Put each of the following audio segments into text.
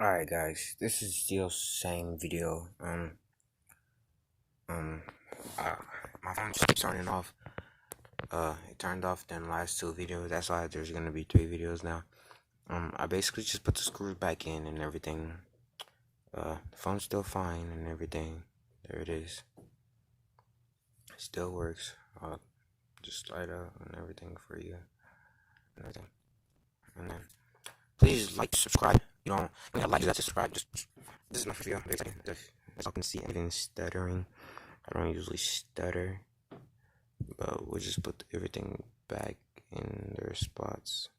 Alright guys, this is still same video. Um uh, my phone just keeps turning off. It turned off then last two videos. That's why there's gonna be three videos now. I basically just put the screws back in and everything. The phone's still fine and everything. There it is. It still works. Just light up and everything for you and everything. And then please like, subscribe. You don't like that, subscribe. Just this is my video. Basically, as you can see, I'm even stuttering. I don't usually stutter, but we'll just put everything back in their spots.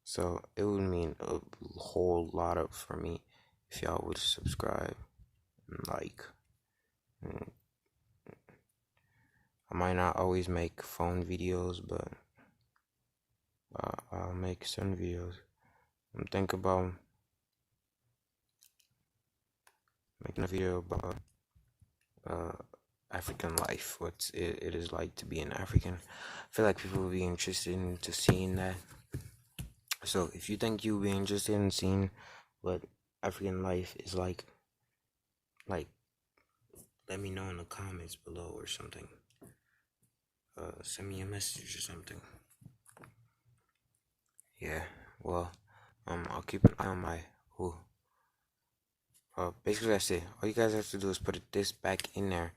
So it would mean a whole lot of for me if y'all would subscribe and like. And I might not always make phone videos, but I'll make certain videos. I'm thinking about making a video about uh African life, what it is like to be an African. I feel like people will be interested into seeing that. So if you think you'll be interested in seeing what African life is like let me know in the comments below or something. Send me a message or something. Yeah, well, I'll keep an eye on my basically that's it. All you guys have to do is put this back in there